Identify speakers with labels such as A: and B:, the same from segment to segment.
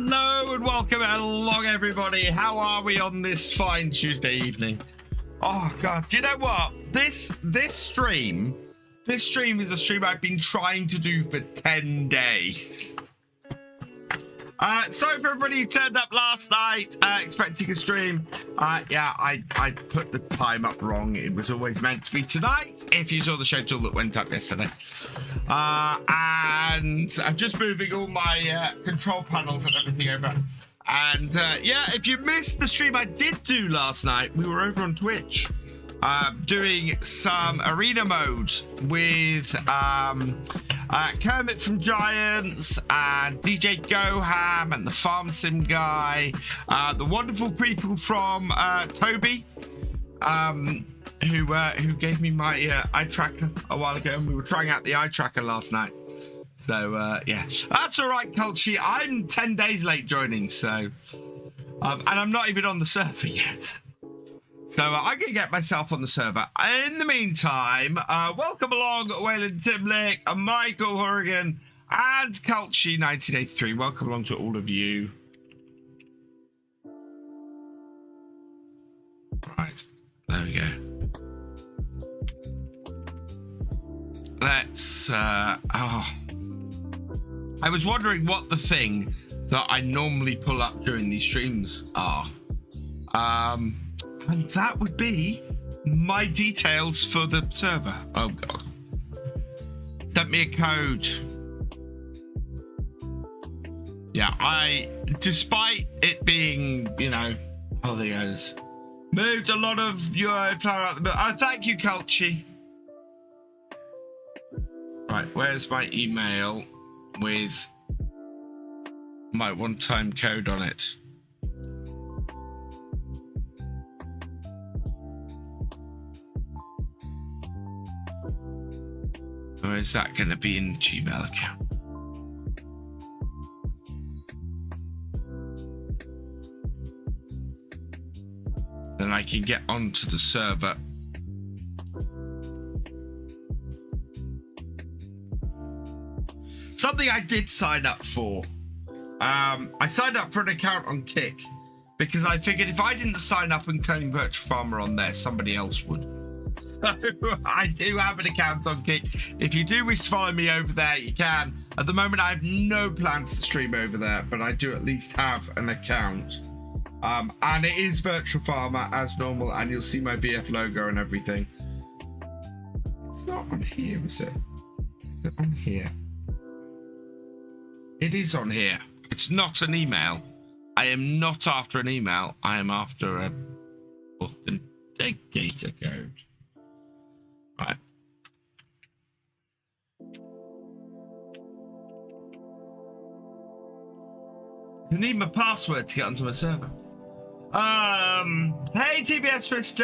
A: Hello and welcome along, everybody. How are we on this fine Tuesday evening? Oh God, do you know what? This stream is a stream I've been trying to do for 10 days. Sorry for everybody who turned up last night expecting a stream. Yeah, I put the time up wrong. It was always meant to be tonight, if you saw the schedule that went up yesterday. And I'm just moving all my control panels and everything over. And yeah, if you missed the stream I did do last night, we were over on Twitch doing some arena mode with Kermit from Giants and DJ Goham and the Farm Sim guy, the wonderful people from Toby, who gave me my eye tracker a while ago, and we were trying out the eye tracker last night. So yeah, that's all right, Culture. I'm 10 days late joining, so and I'm not even on the server yet. So I'm going to get myself on the server. In the meantime, welcome along, Wayland Timlick, Michael Horrigan, and Culture1983. Welcome along to all of you. Right, there we go. Let's, I was wondering what the thing that I normally pull up during these streams are. And that would be my details for the server. Oh God. Sent me a code. Yeah, despite it being, you know, oh, there goes. Moved a lot of your flower out the middle. Oh, thank you, Culture. Right, where's my email with my one-time code on it? Or is that going to be in the Gmail account? Then I can get onto the server. Something I did sign up for. I signed up for an account on Kick because I figured if I didn't sign up and claim Virtual Farmer on there, somebody else would. So I do have an account on Kick. If you do wish to follow me over there, you can. At the moment, I have no plans to stream over there, but I do at least have an account. And it is Virtual Farmer as normal, and you'll see my VF logo and everything. It's not on here, is it? Is it on here? It is on here. It's not an email. I am not after an email. I am after a authenticator code. Right. You need my password to get onto my server. Hey TBS Twister,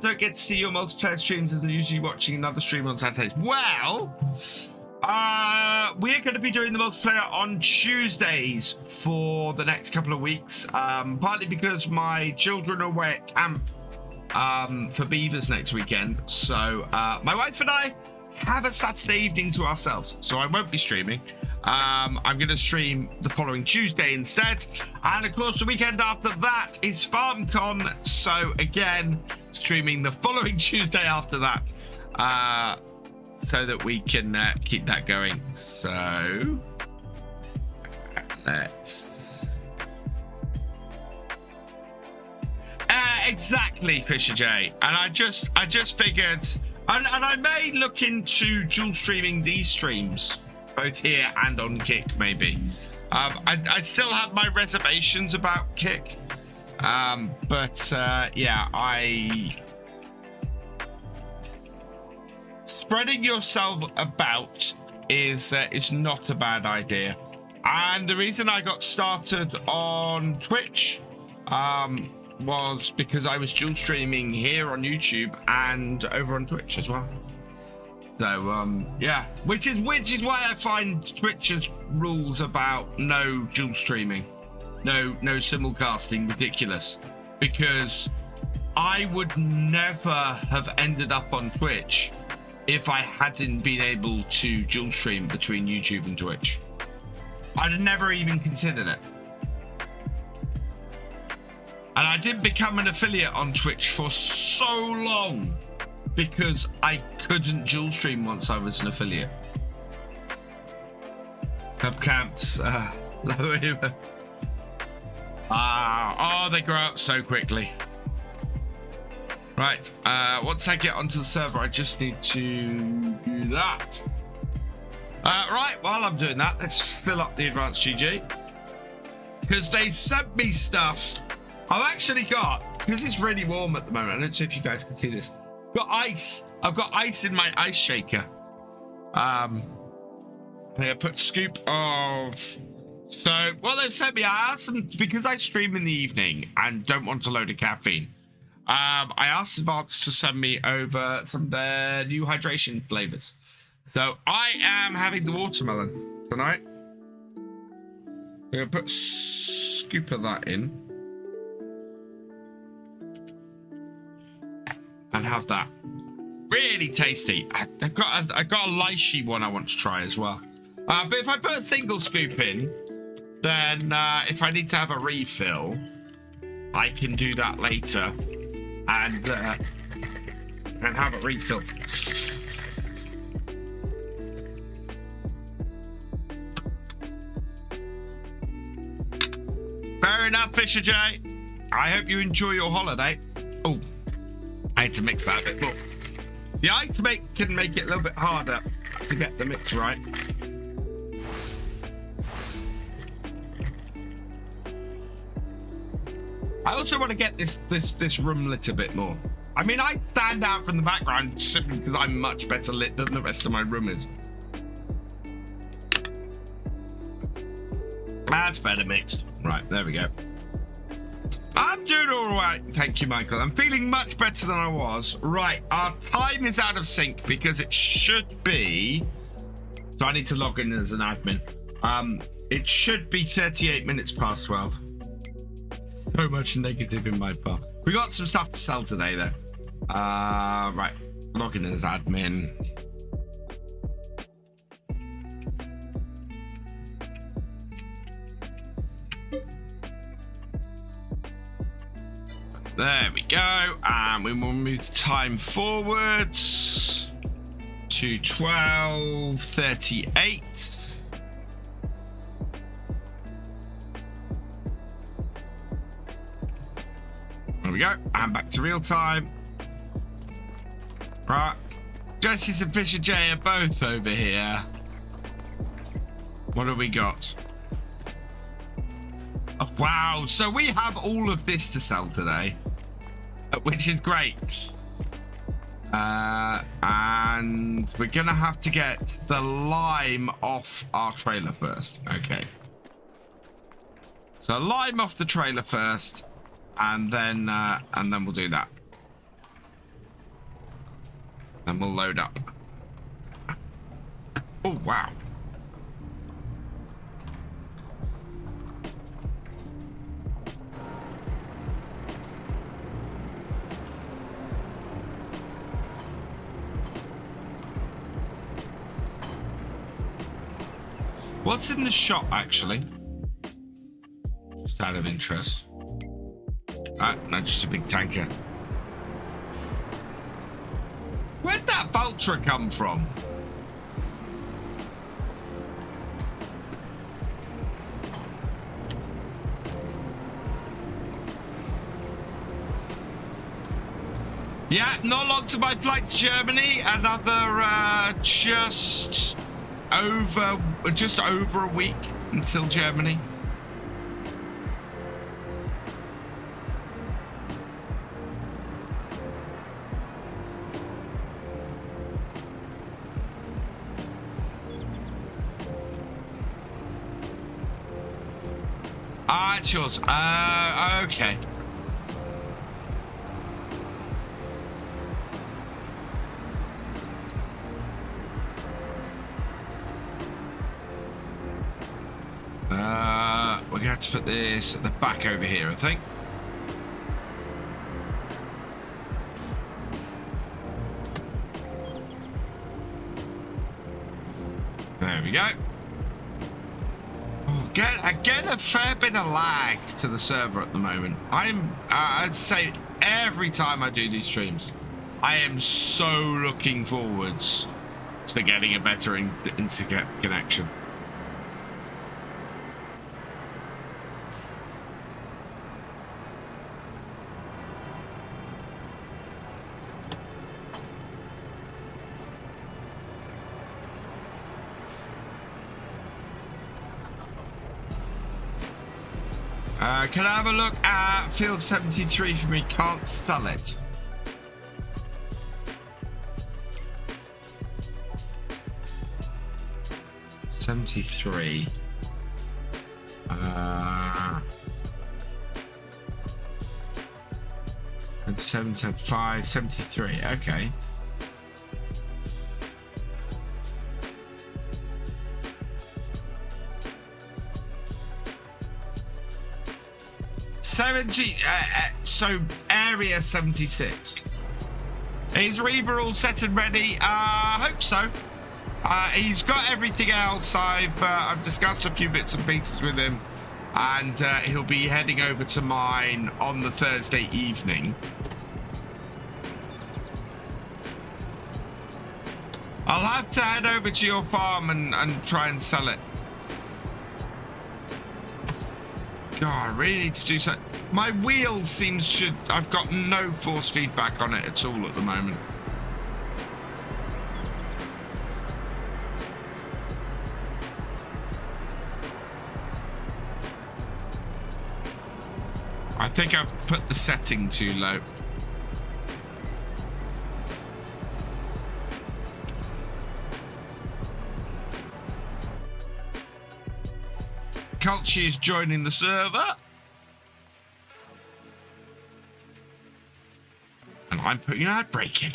A: don't get to see your multiplayer streams and usually watching another stream on Saturdays. Well, we're going to be doing the multiplayer on Tuesdays for the next couple of weeks, partly because my children are away at camp for beavers next weekend, so my wife and I have a Saturday evening to ourselves, so I won't be streaming. I'm going to stream the following Tuesday instead, and of course the weekend after that is FarmCon, so again streaming the following Tuesday after that, so that we can keep that going. So let's exactly, Thefisherj, and I just figured, and I may look into dual streaming these streams both here and on Kick, maybe. I still have my reservations about Kick, but yeah, spreading yourself about is not a bad idea. And the reason I got started on Twitch was because I was dual streaming here on YouTube and over on Twitch as well. So yeah, which is why I find Twitch's rules about no dual streaming, no simulcasting ridiculous, because I would never have ended up on Twitch if I hadn't been able to dual stream between YouTube and Twitch. I'd have never even considered it. And I didn't become an affiliate on Twitch for so long because I couldn't dual stream once I was an affiliate. Cub camps, oh, they grow up so quickly. Right, once I get onto the server, I just need to do that. Right, while I'm doing that, let's fill up the advanced GG. Because they sent me stuff. I've actually got, because it's really warm at the moment, I don't know if you guys can see this. I've got ice. I've got ice in my ice shaker. I'm gonna put scoop of. So what they've sent me, I asked them, because I stream in the evening and don't want a load of caffeine. I asked Advance to send me over some of their new hydration flavors. So I am having the watermelon tonight. I'm gonna put a scoop of that in. And have that. Really tasty. I've got a lychee one I want to try as well. But if I put a single scoop in, then if I need to have a refill, I can do that later and have a refill. Fair enough, Thefisherj. I hope you enjoy your holiday. Oh, I had to mix that a bit more. The ice can make it a little bit harder to get the mix right. I also want to get this room lit a bit more. I mean, I stand out from the background simply because I'm much better lit than the rest of my room is. That's better mixed. Right, there we go. I'm doing all right, thank you, Michael. I'm feeling much better than I was. Right, our time is out of sync because it should be. So I need to log in as an admin. It should be 38 minutes past 12. So much negative in my part. We got some stuff to sell today, though. Right, log in as admin. There we go, and we will move the time forwards to 12:38. There we go, and back to real time. Right, Jesse and Thefisherj are both over here. What have we got? Oh, wow, so we have all of this to sell today, which is great. And we're gonna have to get the lime off our trailer first. Okay. So lime off the trailer first, and then we'll do that. Then we'll load up. Oh, wow. What's in the shop, actually? Just out of interest. No, just a big tanker. Where'd that Vulture come from? Yeah, not long to my flight to Germany. Another just over a week until Germany. It's yours. Okay. We're gonna have to put this at the back over here, I think. There we go. Oh, Again, a fair bit of lag to the server at the moment. I'd say every time I do these streams, I am so looking forwards to getting a better internet connection. Can I have a look at field 73 for me? Can't sell it. $73. 775, 73. Okay. So area 76. Is Reaver all set and ready? I hope so. He's got everything else. I've discussed a few bits and pieces with him, and he'll be heading over to mine on the Thursday evening. I'll have to head over to your farm and try and sell it. God, I really need to do something. My wheel seems to... I've got no force feedback on it at all at the moment. I think I've put the setting too low. Culture is joining the server. And I'm putting an ad break in.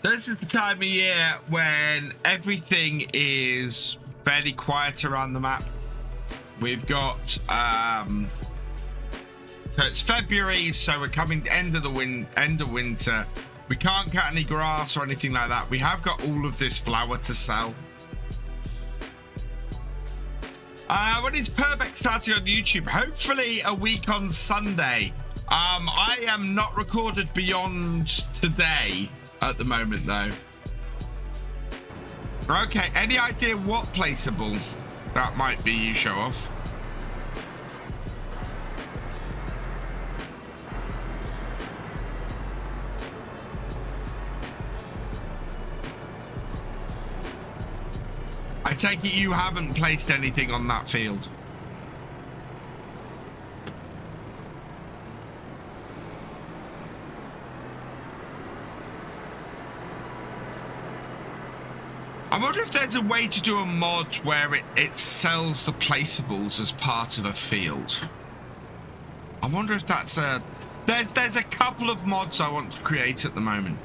A: This is the time of year when everything is fairly quiet around the map. We've got so it's February, so we're coming to end of winter. We can't cut any grass or anything like that. We have got all of this flour to sell. When is Purbeck starting on YouTube? Hopefully a week on Sunday. I am not recorded beyond today at the moment though. Okay, any idea what placeable that might be you show off? I take it you haven't placed anything on that field. I wonder if there's a way to do a mod where it sells the placeables as part of a field. I wonder if that's a... There's a couple of mods I want to create at the moment.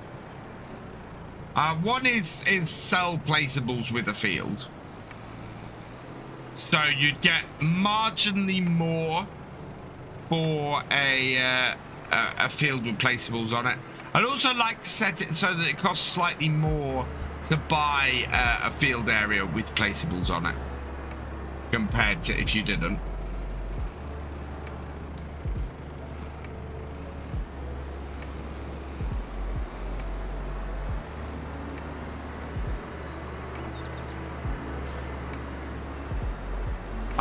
A: One is sell placeables with a field. So you'd get marginally more for a field with placeables on it. I'd also like to set it so that it costs slightly more to buy a field area with placeables on it compared to if you didn't.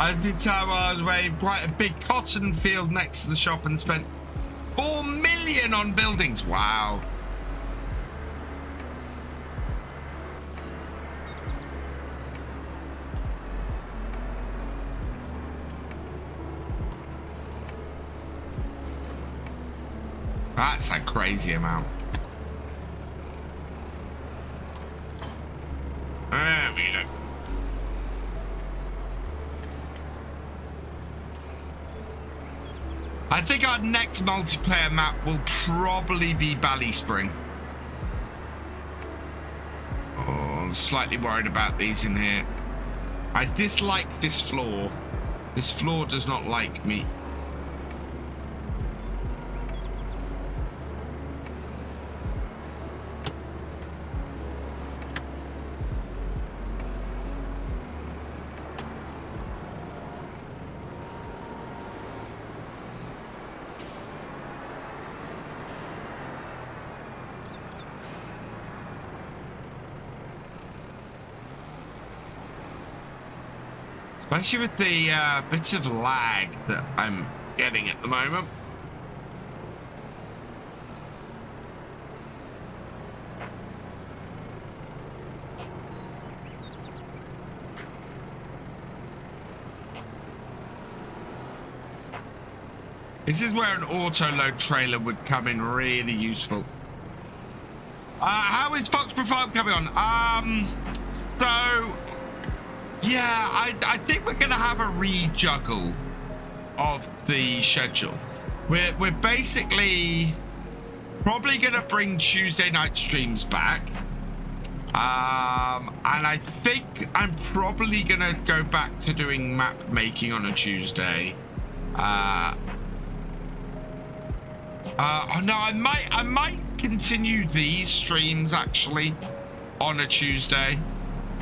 A: I've been told I was away quite a big cotton field next to the shop and spent 4 million on buildings. Wow. That's a crazy amount. There we go. I think our next multiplayer map will probably be Ballyspring. Oh, I'm slightly worried about these in here. I dislike this floor. This floor does not like me. Especially with the bit of lag that I'm getting at the moment. This is where an auto-load trailer would come in really useful. How is Foxborough Farm coming on? So, yeah, I think we're going to have a rejuggle of the schedule. We're basically probably going to bring Tuesday night streams back. And I think I'm probably going to go back to doing map making on a Tuesday. Oh no, I might continue these streams actually on a Tuesday,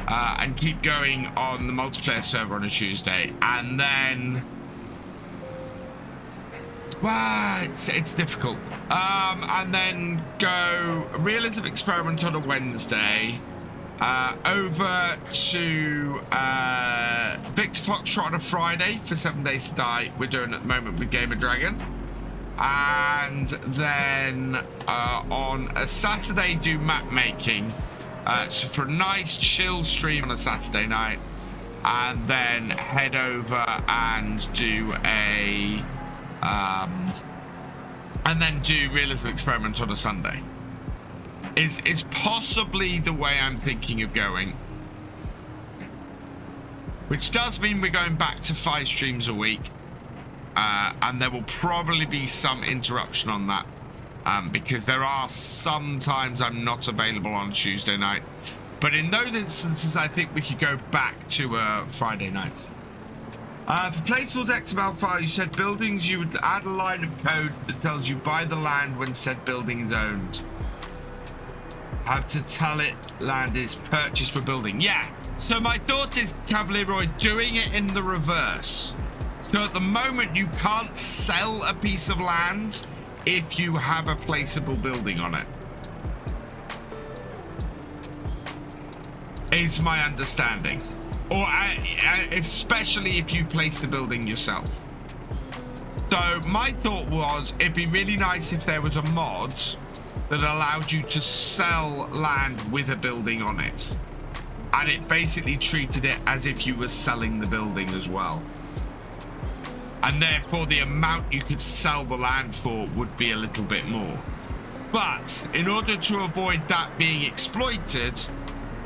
A: and keep going on the multiplayer server on a Tuesday, and then, well, it's difficult. And then go realism experiment on a Wednesday, over to Victor Foxtrot on a Friday for 7 Days to Die. We're doing at the moment with Gamer Dragon. And then on a Saturday do map making, so for a nice chill stream on a Saturday night, and then head over and do a and then do realism experiment on a Sunday is possibly the way I'm thinking of going, which does mean we're going back to 5 streams a week. And there will probably be some interruption on that, because there are some times I'm not available on Tuesday night. But in those instances, I think we could go back to Friday nights. For Placefull's XML file, you said buildings, you would add a line of code that tells you buy the land when said building is owned. Have to tell it land is purchased for building. Yeah, so my thought is, Cavalier Roy, doing it in the reverse. So at the moment, you can't sell a piece of land if you have a placeable building on it, is my understanding. Or especially if you place the building yourself. So my thought was, it'd be really nice if there was a mod that allowed you to sell land with a building on it. And it basically treated it as if you were selling the building as well. And therefore the amount you could sell the land for would be a little bit more. But in order to avoid that being exploited,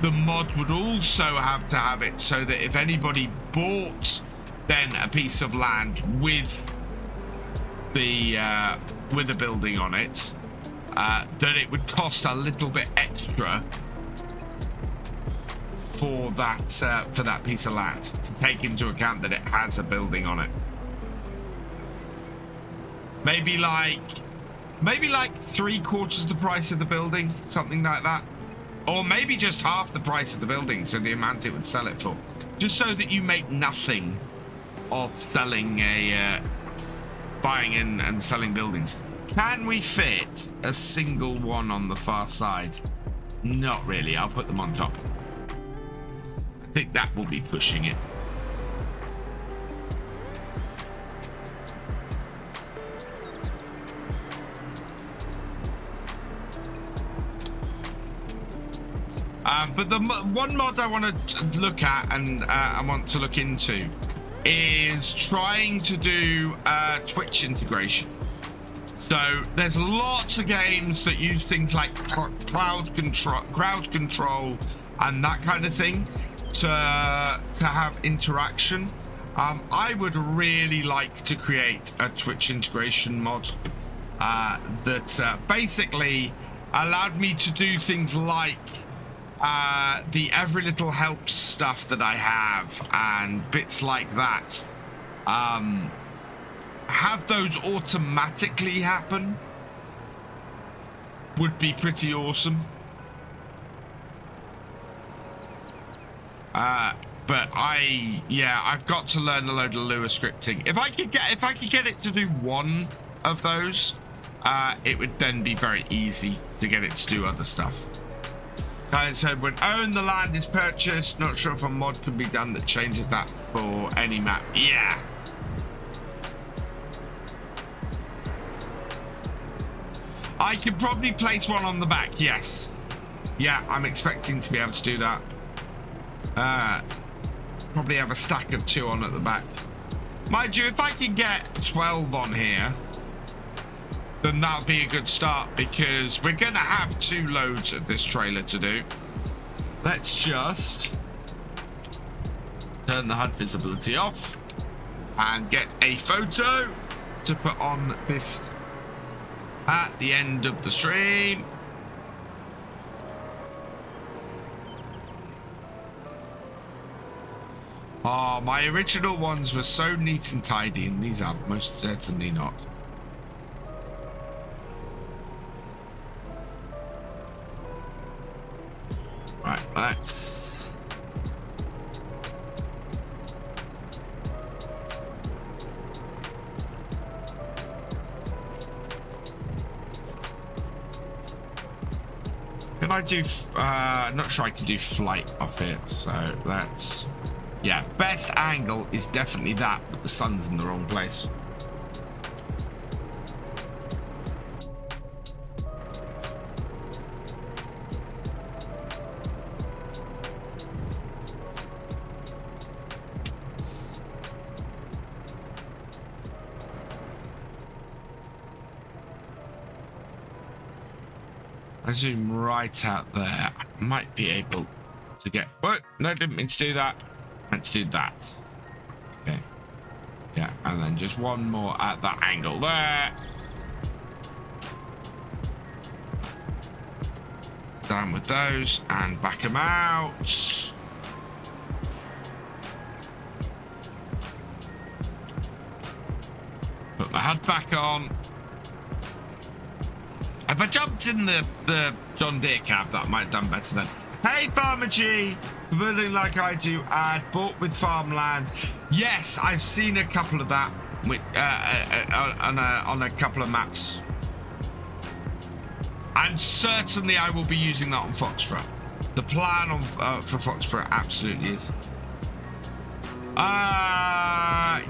A: the mod would also have to have it so that if anybody bought then a piece of land with the with a building on it, that it would cost a little bit extra for that piece of land, to take into account that it has a building on it. Maybe like 3/4 the price of the building, something like that. Or maybe just half the price of the building, so the amount it would sell it for. Just so that you make nothing of selling buying in and selling buildings. Can we fit a single one on the far side? Not really. I'll put them on top. I think that will be pushing it. But the one mod I want to look at and I want to look into is trying to do Twitch integration. So there's lots of games that use things like crowd control and that kind of thing to have interaction. I would really like to create a Twitch integration mod that basically allowed me to do things like the every little helps stuff that I have and bits like that. Have those automatically happen would be pretty awesome. But I've got to learn a load of Lua scripting. If I could get it to do one of those, it would then be very easy to get it to do other stuff. Guy said when own the land is purchased. Not sure if a mod can be done that changes that for any map. Yeah. I could probably place one on the back. Yes. Yeah, I'm expecting to be able to do that. Probably have a stack of 2 on at the back. Mind you, if I can get 12 on here, then that'll be a good start, because we're going to have 2 loads of this trailer to do. Let's just turn the HUD visibility off and get a photo to put on this at the end of the stream. Oh, my original ones were so neat and tidy, and these are most certainly not. Right, let's... Can I do... not sure I can do flight off it, so let's... Yeah, best angle is definitely that, but the sun's in the wrong place. I zoom right out there. I might be able to get... Oh, no, didn't mean to do that. Meant to do that. Okay. Yeah, and then just one more at that angle there. Down with those and back them out. Put my HUD back on. If I jumped in the John Deere cab, that might have done better then. Hey, FarmCatGR, building like I do, and bought with farmland. Yes, I've seen a couple of that with, on a couple of maps. And certainly I will be using that on Foxborough. The plan on, for Foxborough absolutely is.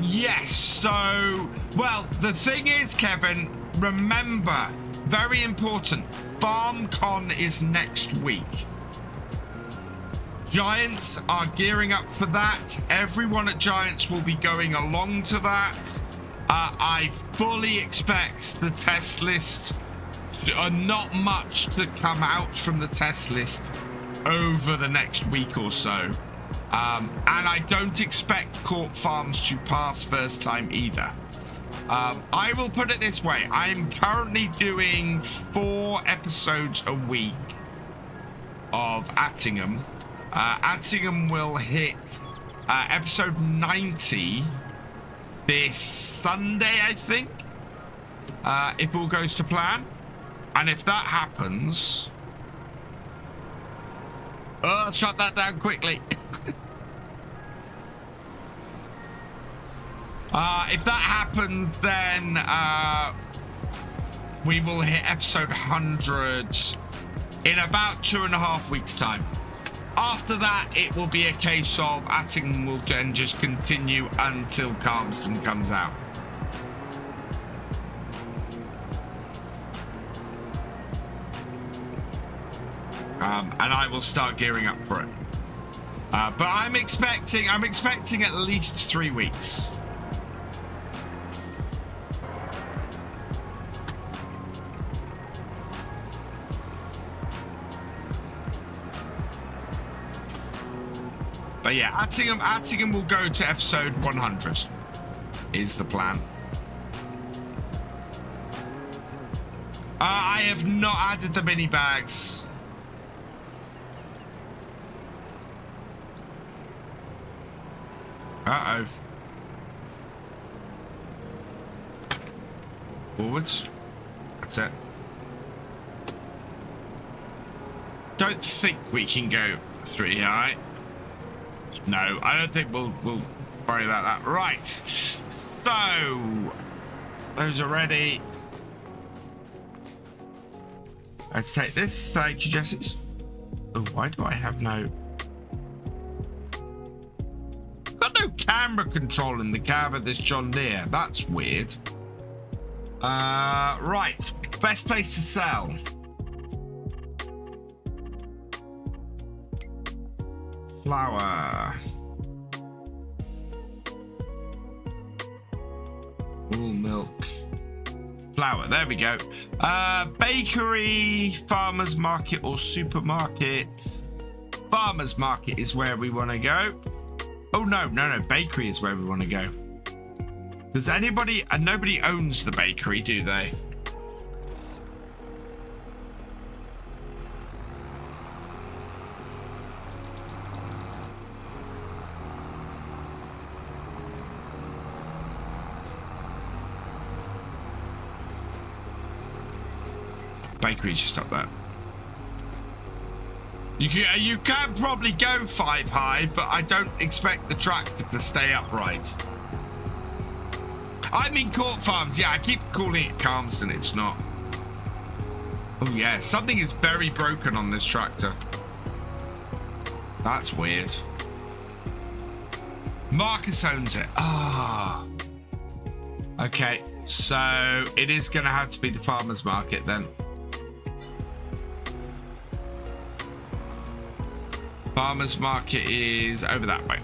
A: Yes, so, well, the thing is, Kevin, remember, very important, FarmCon is next week. Giants are gearing up for that. Everyone at Giants will be going along to that. I fully expect the test list, not much to come out from the test list over the next week or so. And I don't expect Court Farms to pass first time either. I will put it this way. I'm currently doing 4 episodes a week of Attingham. Attingham will hit episode 90 this Sunday, I think, if all goes to plan. And if that happens... Oh, let's shut that down quickly. If that happens, then we will hit episode 100 in about 2.5 weeks' time. After that, it will be a case of Attingham will then just continue until Calmston comes out. And I will start gearing up for it. But I'm expecting at least 3 weeks. But yeah, Attingham will go to episode 100 is the plan. I have not added the mini bags. Uh-oh. Forwards. That's it. Don't think we can go 3 high. No, I don't think we'll worry about that. Right. So, those are ready. Let's take this. Thank you, Jessies. Oh, why do I have no... Got no camera control in the cab of this John Deere. That's weird. Right. Best place to sell. Flour. All milk. Flour. There we go. Bakery, farmer's market, or supermarket. Farmer's market is where we want to go. Oh, no. Bakery is where we want to go. Does anybody... And nobody owns the bakery, do they? Bakery's just up there. You can probably go 5 high, but I don't expect the tractor to stay upright. I mean Court Farms. Yeah, I keep calling it Calmston. It's not. Oh, yeah. Something is very broken on this tractor. That's weird. Marcus owns it. Ah. Okay. So it is going to have to be the farmer's market then. Farmer's market is over that way.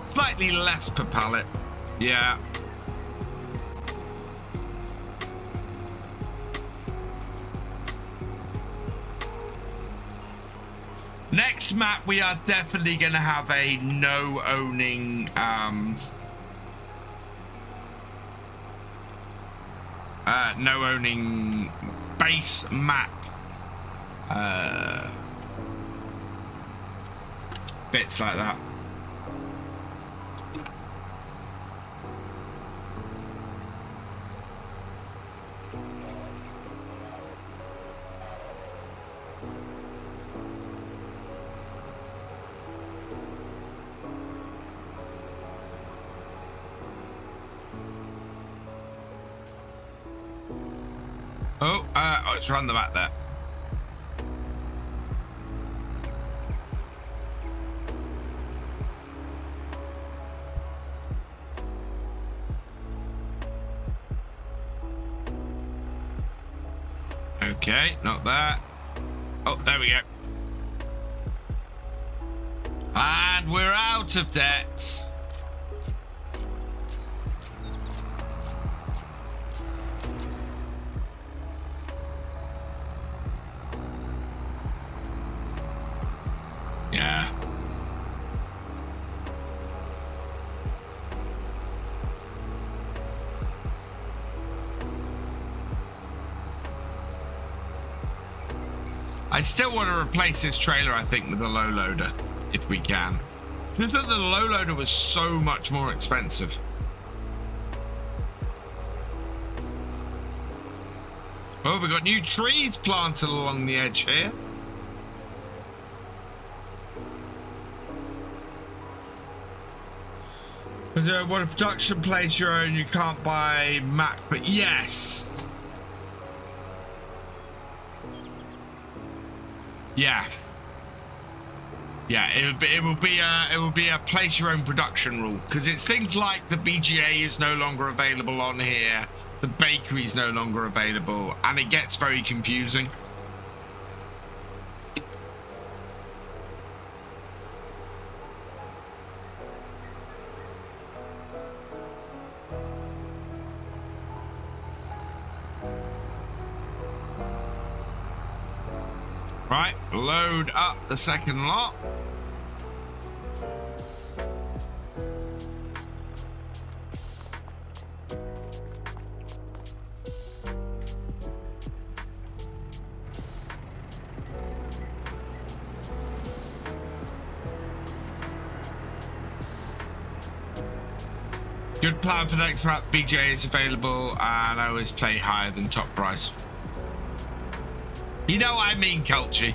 A: Slightly less per pallet. Yeah. Next map, we are definitely going to have a no-owning... no-owning base map. Bits like that. Oh, it's around the back there. Okay, not that. Oh, there we go. And we're out of debt. Yeah. I still want to replace this trailer, I think, with a low loader, if we can. Just that the low loader was so much more expensive. Oh, we've got new trees planted along the edge here. What a production place your own, you can't buy map, but yes. Yeah. Yeah, it will be a place your own production rule, because it's things like the BGA is no longer available on here, the bakery is no longer available, and it gets very confusing. Right, load up the second lot. Good plan for the next map. BJ is available, and I always play higher than top price. You know what I mean, Culture.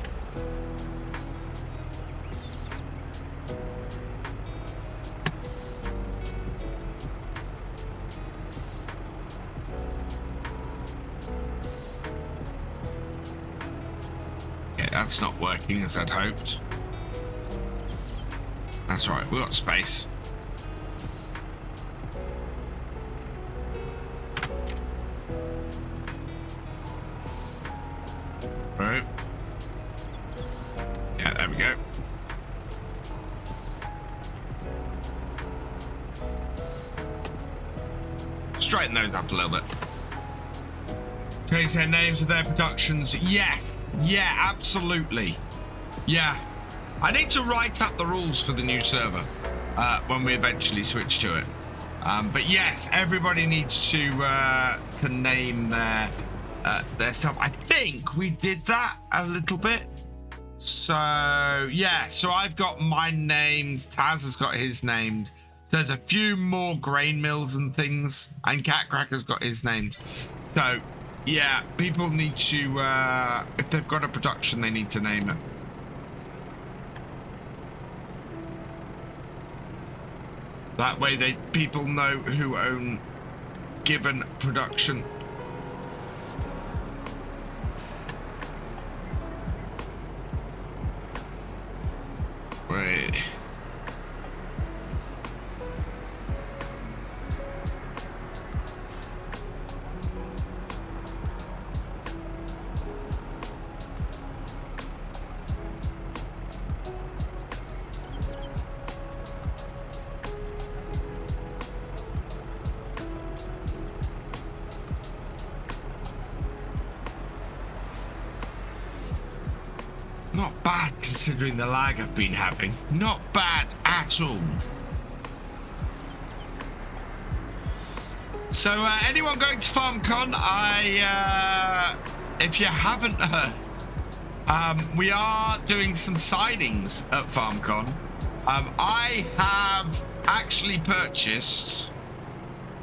A: Okay, Okay, that's not working as I'd hoped. That's right, we've got space. Right. Yeah, there we go. Straighten those up a little bit. Change their names of their productions. Yes. Yeah, absolutely. Yeah. I need to write up the rules for the new server when we eventually switch to it. But yes, everybody needs to name their stuff. I think we did that a little bit. So yeah, so I've got mine named. Taz has got his named. There's a few more grain mills and things, and Catcracker's got his named. So yeah, people need to if they've got a production, they need to name it. That way people know who own given production. Wait. Not bad considering the lag I've been having. Not bad at all. So anyone going to FarmCon, if you haven't heard, we are doing some signings at FarmCon. I have actually purchased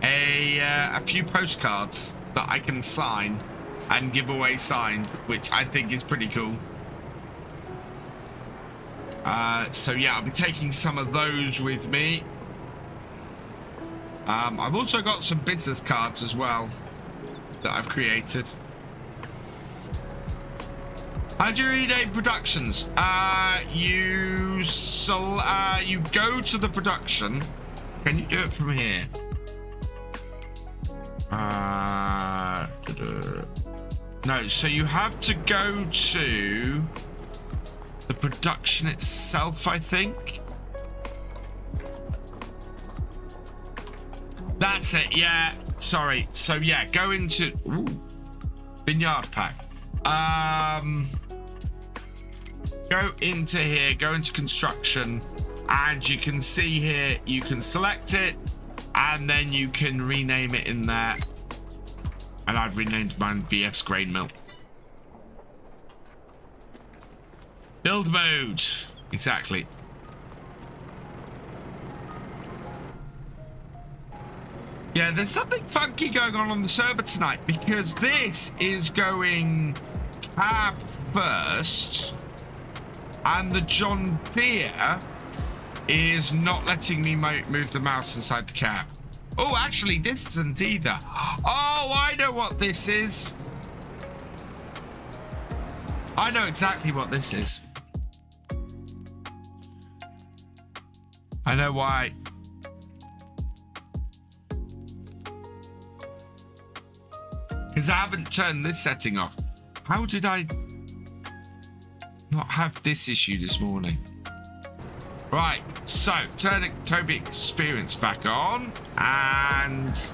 A: a few postcards that I can sign and give away signed, which I think is pretty cool. So yeah, I'll be taking some of those with me. I've also got some business cards as well that I've created. How do you rename productions? You go to the production. Can you do it from here? No, so you have to go to the production itself, I think. That's it, yeah. Sorry. So yeah, go into Vineyard Pack. Go into here, go into construction, and you can see here, you can select it, and then you can rename it in there. And I've renamed mine VF's Grain Mill. Build mode. Exactly. Yeah, there's something funky going on the server tonight because this is going cab first and the John Deere is not letting me move the mouse inside the cab. Oh, actually, this isn't either. Oh, I know what this is. I know exactly what this is. I know why. Because I haven't turned this setting off. How did I not have this issue this morning? Right, so turning Toby Experience back on and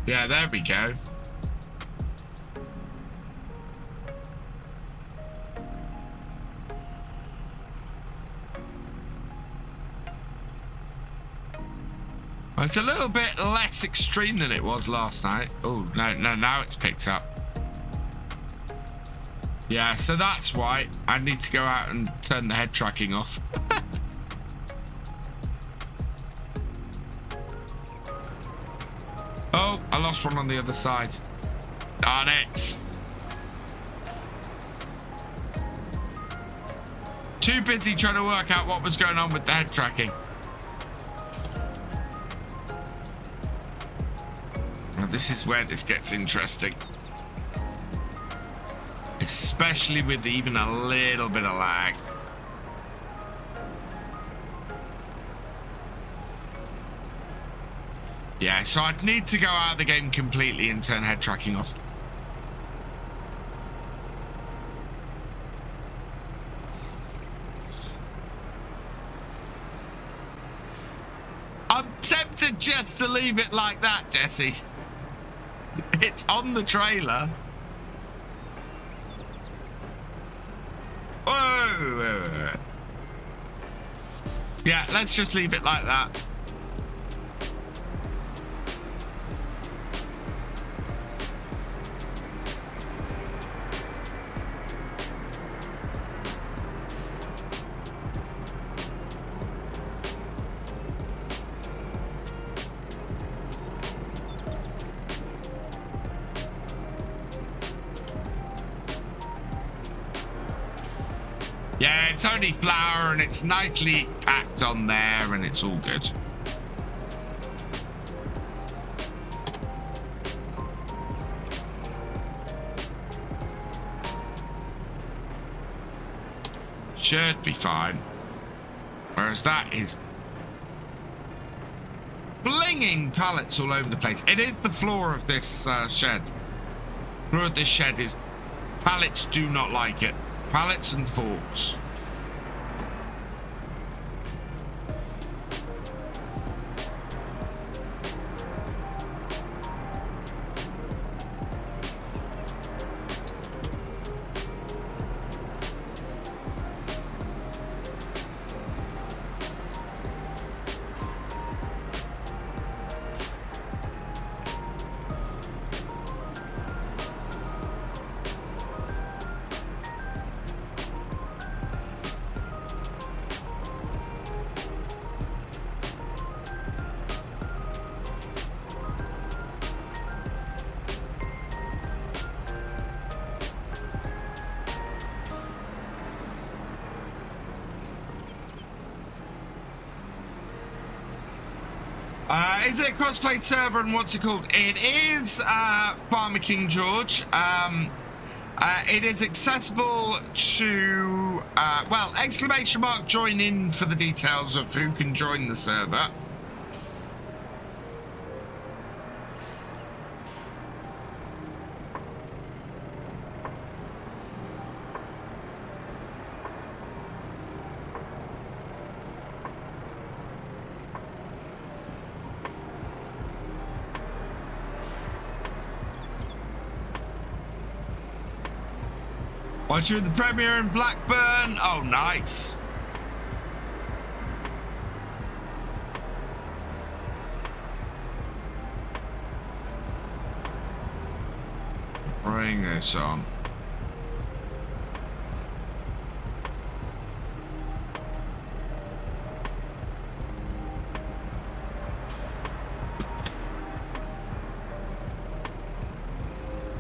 A: yeah, there we go. It's a little bit less extreme than it was last night. Oh, no, now it's picked up. Yeah, so that's why I need to go out and turn the head tracking off. Oh, I lost one on the other side. Darn it. Too busy trying to work out what was going on with the head tracking. Now, this is where this gets interesting. Especially with even a little bit of lag. Yeah, so I'd need to go out of the game completely and turn head tracking off. I'm tempted just to leave it like that, Jesse. It's on the trailer. Whoa. Yeah, let's just leave it like that. Yeah, it's only flour and it's nicely packed on there and it's all good. Should be fine. Whereas that is flinging pallets all over the place. It is the floor of this shed. The floor of this shed is... Pallets do not like it. Pallets and forks. Is it a crossplay server and what's it called? It is FarmCatGR. It is accessible to, well, ! Join in for the details of who can join the server. Watching the premiere in Blackburn. Oh, nice. Bring this on.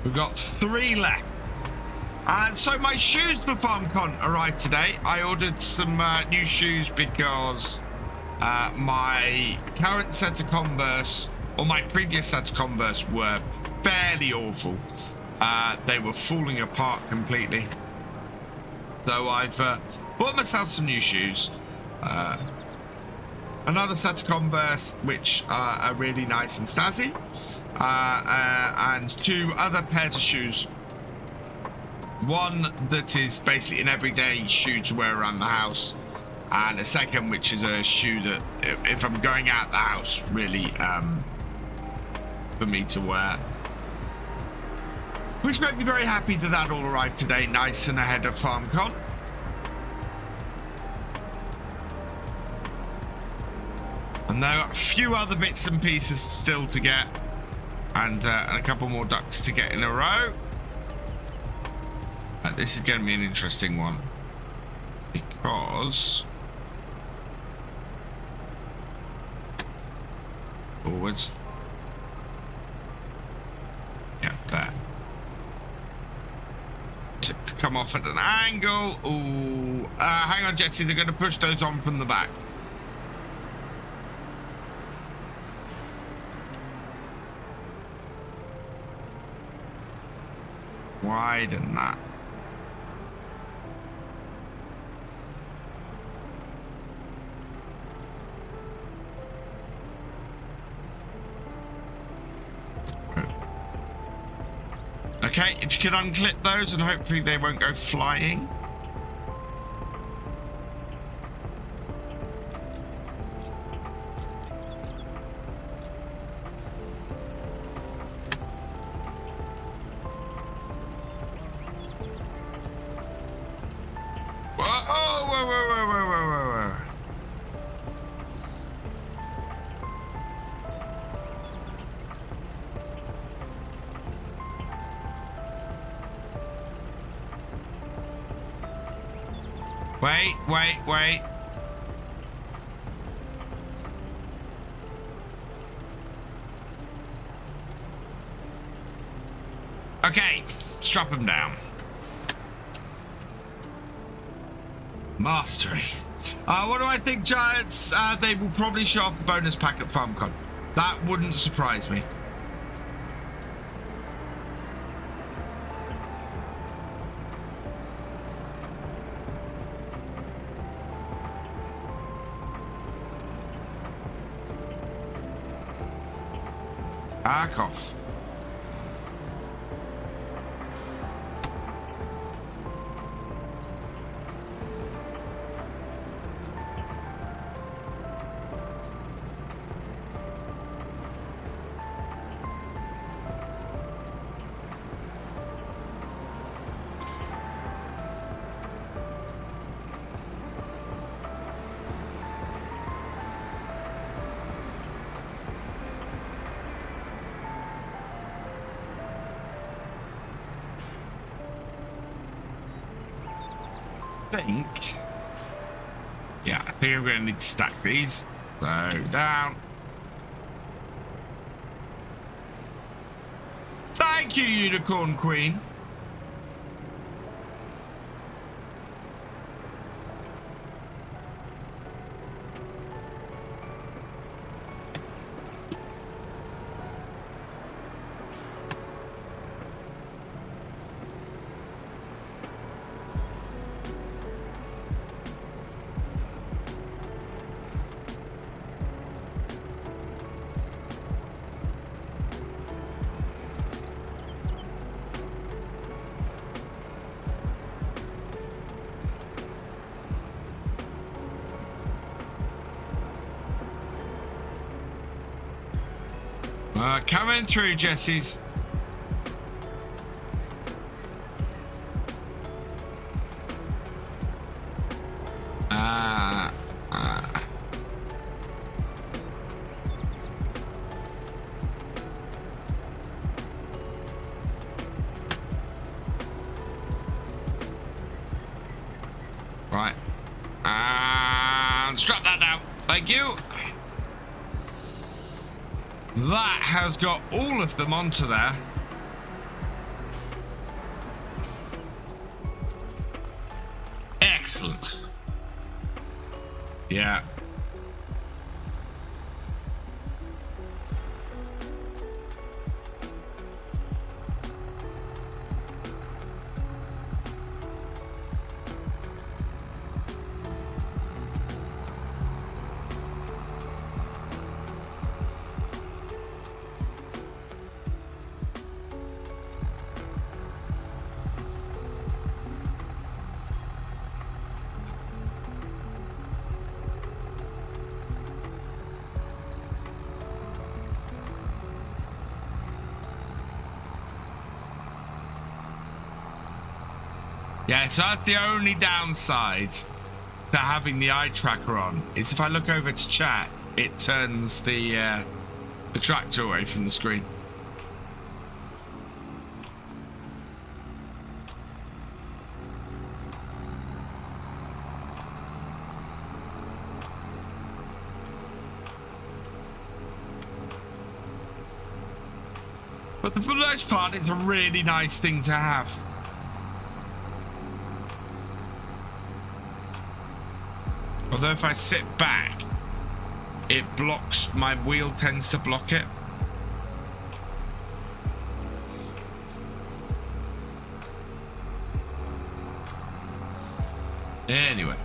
A: We've got 3 left. And so my shoes for FarmCon arrived today. I ordered some new shoes because my current set of Converse, or my previous set of Converse, were fairly awful. They were falling apart completely. So I've bought myself some new shoes. Another set of Converse, which are really nice and snazzy. And 2 other pairs of shoes. One that is basically an everyday shoe to wear around the house, and a second which is a shoe that if I'm going out the house, really for me to wear. Which made me very happy that that all arrived today, nice and ahead of FarmCon. And there are a few other bits and pieces still to get, and a couple more ducks to get in a row. This is going to be an interesting one because forwards. Yeah, there. To come off at an angle. Ooh, hang on, Jesse. They're going to push those on from the back. widen that. Okay, if you can unclip those and hopefully they won't go flying. Whoa, whoa, whoa, whoa, whoa, whoa, whoa. Wait, wait, wait. Okay, strap them down. Mastery. What do I think, Giants? They will probably show off the bonus pack at FarmCon. That wouldn't surprise me. Back off. Yeah, I think I'm going to need to stack these. So down. Thank you, Unicorn Queen. Coming through, Jesse's. Right. And strap that down. Thank you. That has got all of them onto there. Excellent. Yeah. Yeah, so that's the only downside to having the eye tracker on. Is if I look over to chat, it turns the tractor away from the screen. But for the most part, it's a really nice thing to have. Although if I sit back, it blocks, my wheel tends to block it. Anyway.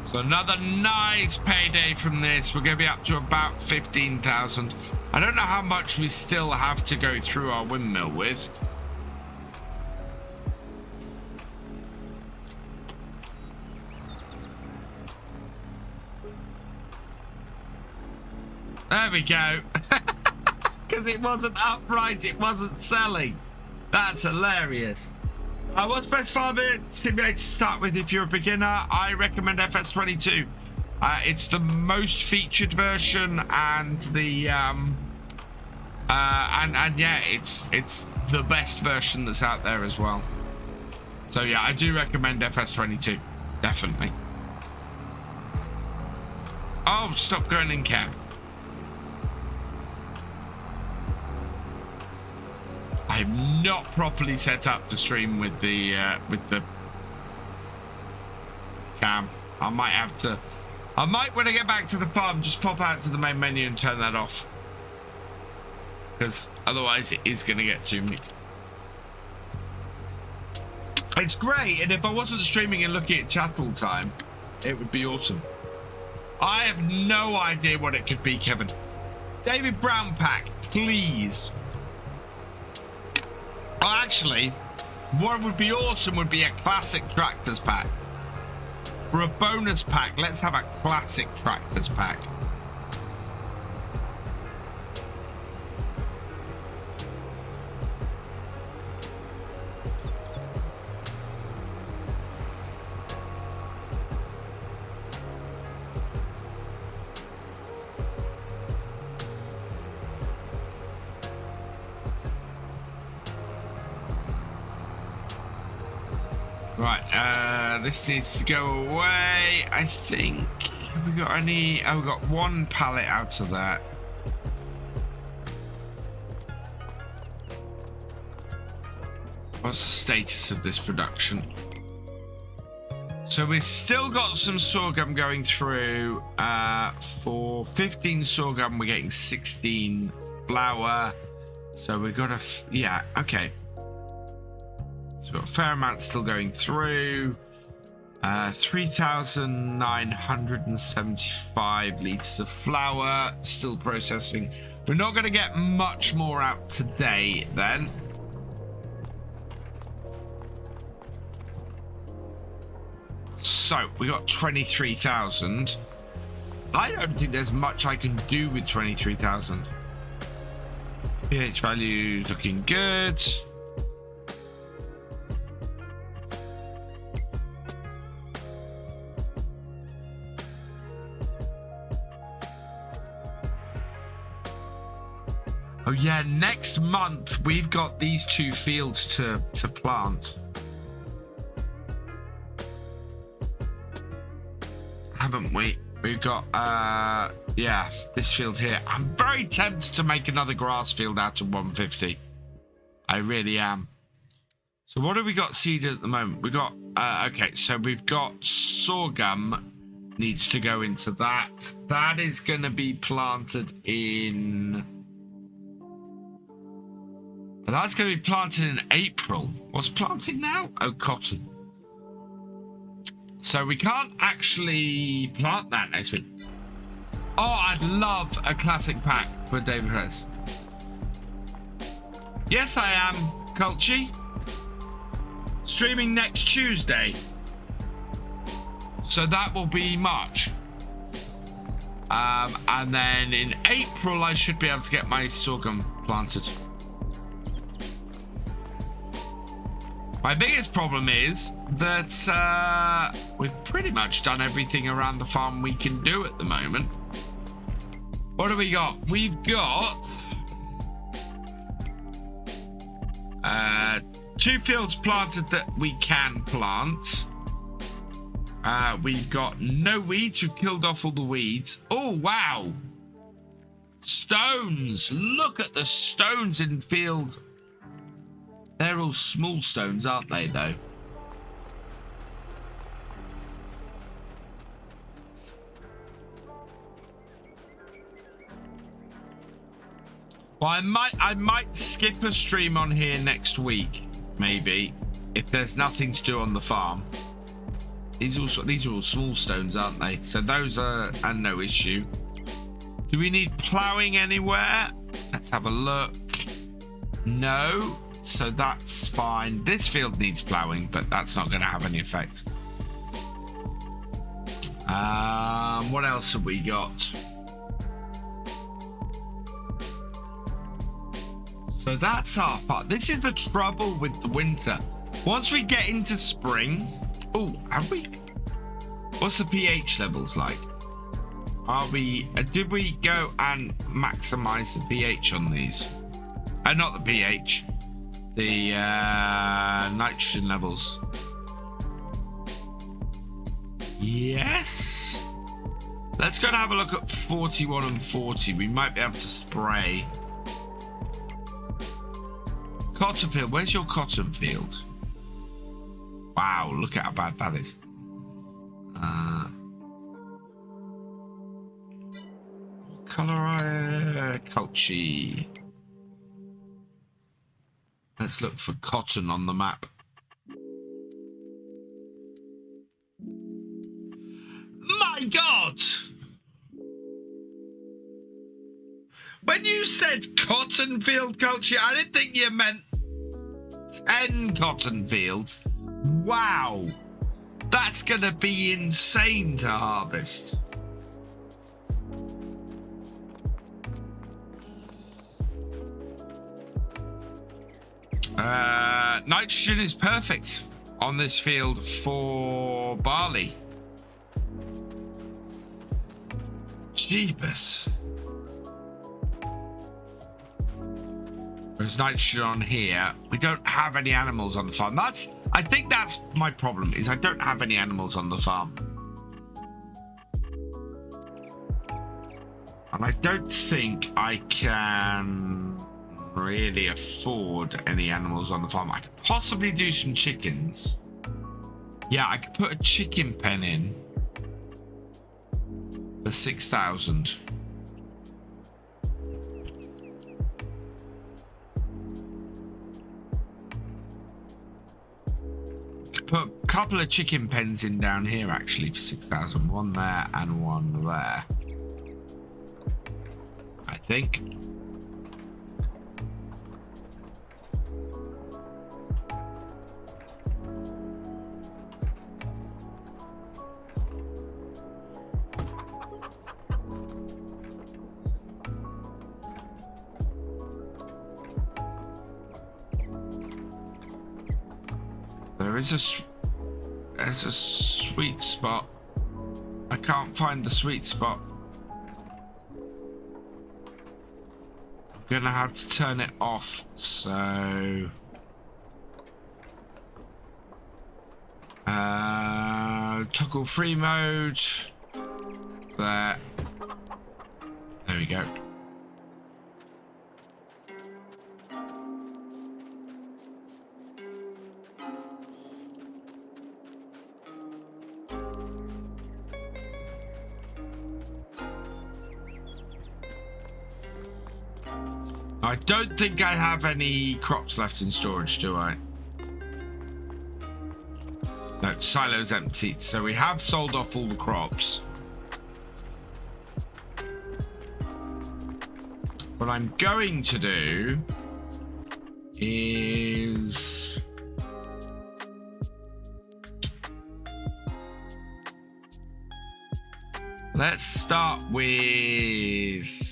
A: So another nice payday from this. We're going to be up to about 15,000. I don't know how much we still have to go through our windmill with. There we go. Because it wasn't upright, it wasn't selling. That's hilarious. What's best farming simulator to start with if you're a beginner? I recommend FS22. It's the most featured version, and the and yeah, it's the best version that's out there as well. So yeah, I do recommend FS22, definitely. Oh, stop going in cab. I'm not properly set up to stream with the cam. I might have to. I might, when I get back to the farm, just pop out to the main menu and turn that off, because otherwise it is going to get to me. It's great, and if I wasn't streaming and looking at chat all the time, it would be awesome. I have no idea what it could be, Kevin. David Brown pack, please. Oh, actually, what would be awesome would be a classic tractors pack. For a bonus pack, let's have a classic tractors pack. Right, this needs to go away, I think. Have we got any? Oh, we've got one pallet out of that. What's the status of this production? So we've still got some sorghum going through. For 15 sorghum, we're getting 16 flour. So we've got yeah, okay. So we've got a fair amount still going through. 3,975 litres of flour still processing. We're not going to get much more out today then. So we got 23,000. I don't think there's much I can do with 23,000. pH value looking good. Oh yeah, next month we've got these two fields to plant. Haven't we? We've got yeah, this field here. I'm very tempted to make another grass field out of 150. I really am. So what have we got seeded at the moment? We got okay, so we've got sorghum needs to go into that. That is going to be planted in. That's going to be planted in April. What's planting now? Oh, cotton. So we can't actually plant that next week. Oh, I'd love a classic pack for David Hurst. Yes, I am, Culchy. Streaming next Tuesday. So that will be March. And then in April, I should be able to get my sorghum planted. My biggest problem is that we've pretty much done everything around the farm we can do at the moment. What do we got? We've got 2 fields planted that we can plant. We've got no weeds. We've killed off all the weeds. Oh, wow. Stones. Look at the stones in field. They're all small stones, aren't they, though? Well, I might skip a stream on here next week maybe, if there's nothing to do on the farm. These are all small stones, aren't they? So those are no issue. Do we need ploughing anywhere? Let's have a look. No, so that's fine. This field needs ploughing, but that's not going to have any effect. What else have we got? So that's our part. This is the trouble with the winter. Once we get into spring, oh, have we? What's the pH levels like? Are we? Did we go and maximize the pH on these? Not the pH, the nitrogen levels. Yes. Let's go and have a look at 41 and 40. We might be able to spray. Cotton field. Where's your cotton field? Wow, look at how bad that is. Color culture. Let's look for cotton on the map. My God! When you said cotton field culture, I didn't think you meant 10 cotton fields. Wow. That's going to be insane to harvest. Nitrogen is perfect on this field for barley. Jeepers. There's nitrogen on here. We don't have any animals on the farm. I think that's my problem, is I don't have any animals on the farm. And I don't think I can really afford any animals on the farm. I could possibly do some chickens. Yeah, I could put a chicken pen in for 6,000. Could put a couple of chicken pens in down here actually for 6,000. One there and one there, I think. There's a sweet spot. I can't find the sweet spot. I'm gonna have to turn it off, so toggle free mode. There we go. I don't think I have any crops left in storage, do I? No, silo's empty. So we have sold off all the crops. What I'm going to do is let's start with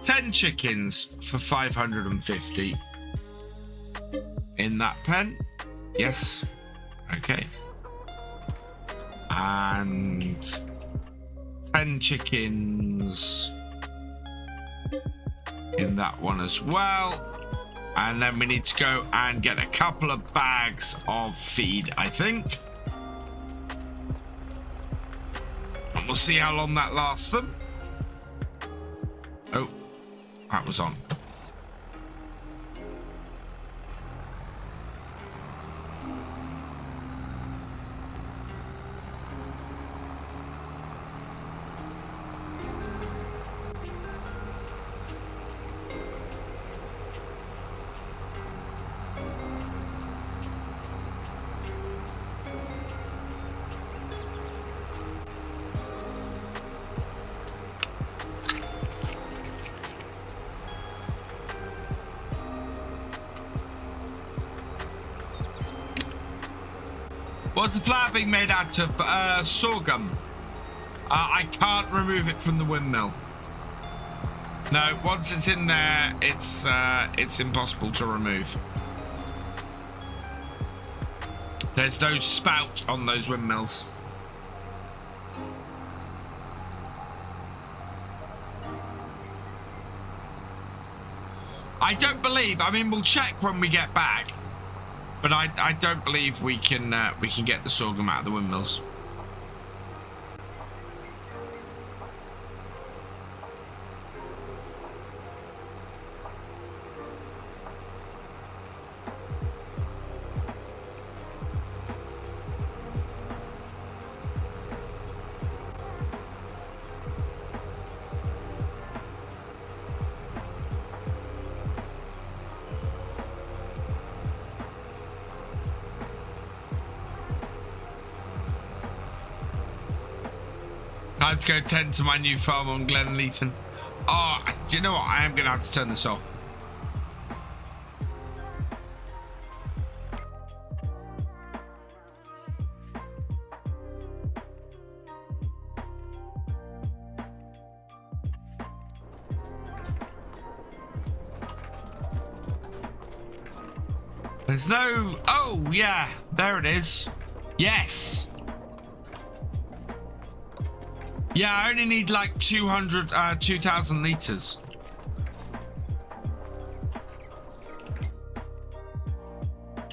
A: 10 chickens for 550 in that pen. Yes. Okay. And 10 chickens in that one as well. And then we need to go and get a couple of bags of feed, I think. And we'll see how long that lasts them. Oh. That was on. What's the flour being made out of? Sorghum. I can't remove it from the windmill. No, once it's in there, it's impossible to remove. There's no spout on those windmills. I don't believe. I mean, we'll check when we get back, but I don't believe we can get the sorghum out of the windmills. Time to go tend to my new farm on Glenleithen. Oh, do you know what? I am going to have to turn this off. There's no... Oh, yeah. There it is. Yes. Yeah, I only need like 2,000 liters.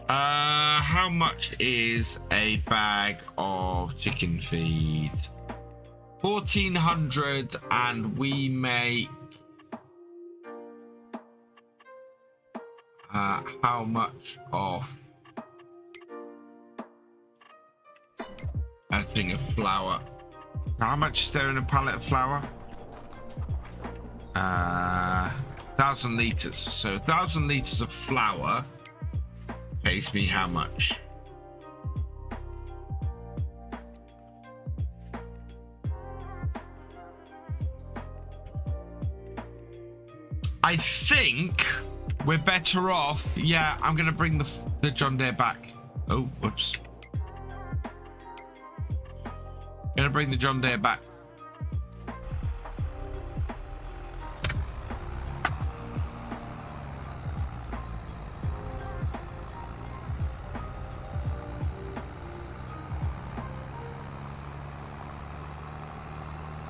A: How much is a bag of chicken feed? 1,400, and we make how much off a thing of flour? How much is there in a pallet of flour? 1,000 liters. So 1,000 liters of flour pays me how much? I think we're better off. Yeah, I'm gonna bring the John Deere back. Oh, whoops. Gonna bring the John Deere back.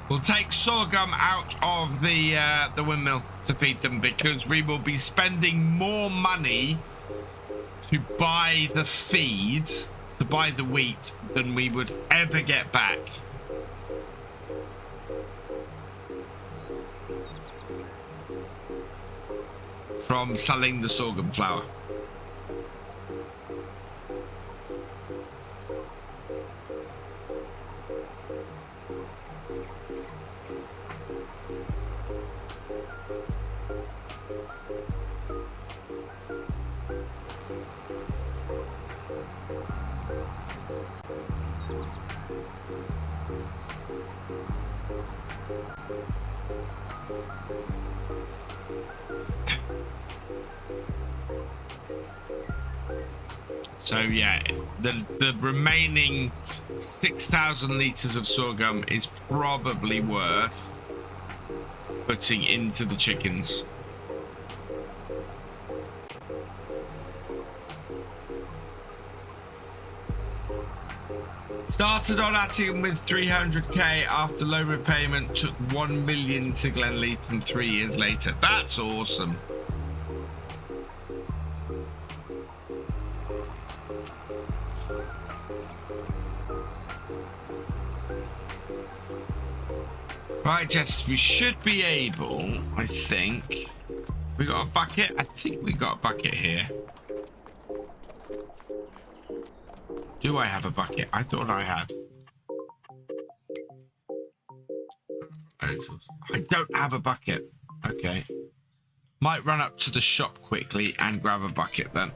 A: We'll take sorghum out of the windmill to feed them, because we will be spending more money to buy the feed, to buy the wheat, than we would ever get back. From selling the sorghum flour. So yeah, the remaining 6,000 liters of sorghum is probably worth putting into the chickens. Started on Atting with 300k after loan repayment, took 1 million to Glenleithen 3 years later. That's awesome. Right, Jess, we should be able, I think. We got a bucket? I think we got a bucket here. Do I have a bucket? I thought I had. I don't have a bucket. Okay. Might run up to the shop quickly and grab a bucket then.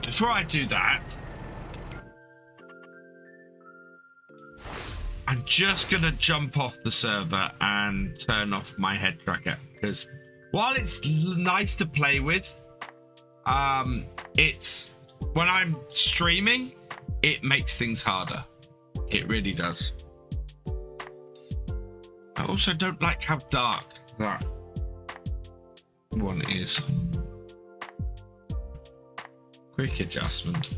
A: Before I do that, I'm just gonna jump off the server and turn off my head tracker, because while it's nice to play with, it's when I'm streaming, it makes things harder. It really does. I also don't like how dark that one is. Quick adjustment.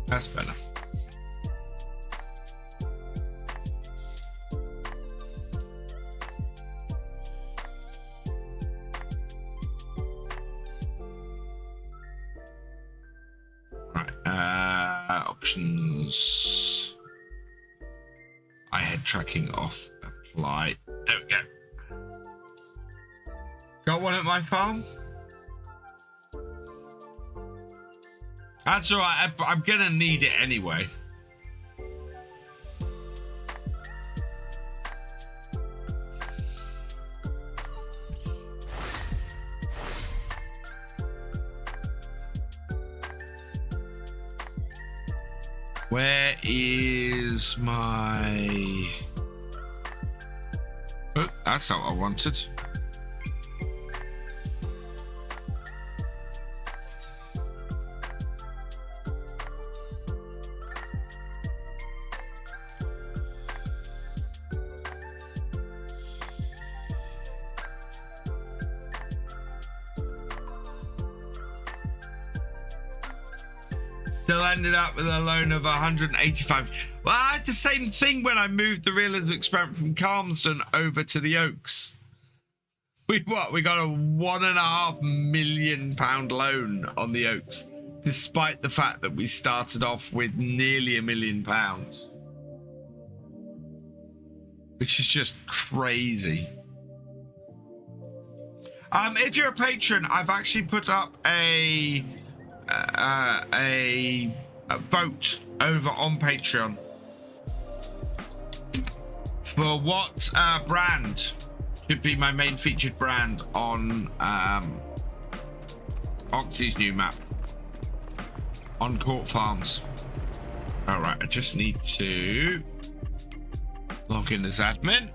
A: That's better. Right, options. I had tracking off, apply. There we go. Got one at my farm? That's all right. I'm gonna need it anyway. Where is my... Oh, that's not what I wanted. Still ended up with a loan of 185. Well, I had the same thing when I moved the realism experiment from Calmsden over to the Oaks. We got a £1.5 million loan on the Oaks, despite the fact that we started off with nearly £1 million, which is just crazy. If you're a patron, I've actually put up a vote over on Patreon for what brand should be my main featured brand on Oxy's new map on Court Farms. All right, I just need to log in as admin.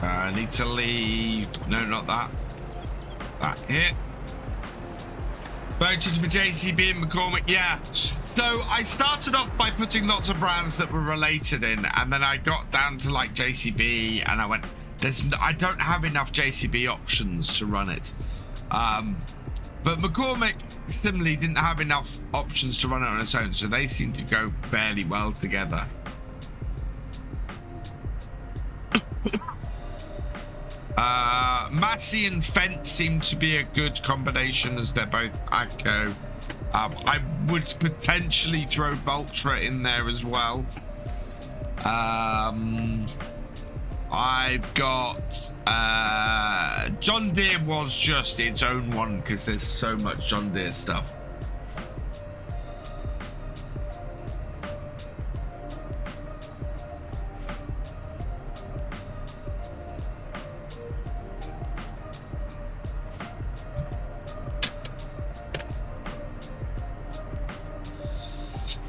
A: I need to leave. No, not that. That here. Voted for JCB and McCormick. Yeah. So I started off by putting lots of brands that were related in, and then I got down to like JCB, and I went, I don't have enough JCB options to run it. But McCormick similarly didn't have enough options to run it on its own, so they seem to go fairly well together. Massey and Fence seem to be a good combination as they're both AGCO. I would potentially throw Vultra in there as well. I've got John Deere was just its own one because there's so much John Deere stuff.